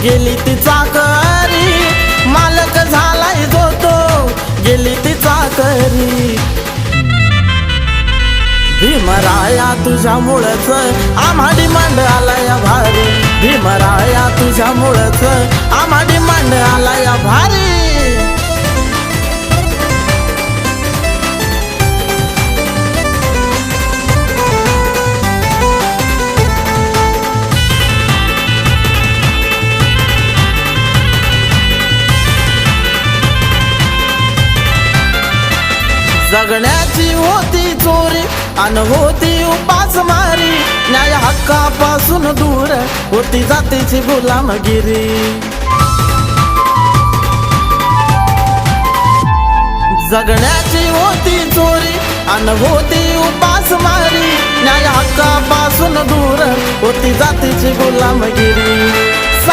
गेली ती चाकरी, मालक झालाय जो तो, गेली ती चाकरी. भीमराया तुझ्यामुळेच आम्हा डिमांड आलाय भारी, भीमराया तुझ्यामुळेच आम्हा डिमांड आलाय भारी. जगण्याची होती चोरी अन होती उपासमारी, न्याय हक्कापासून दूर होती जातीची गुलामगिरी. जगण्याची होती चोरी अन होती उपासमारी, न्याय हक्कापासून दूर होती जातीची गुलामगिरी.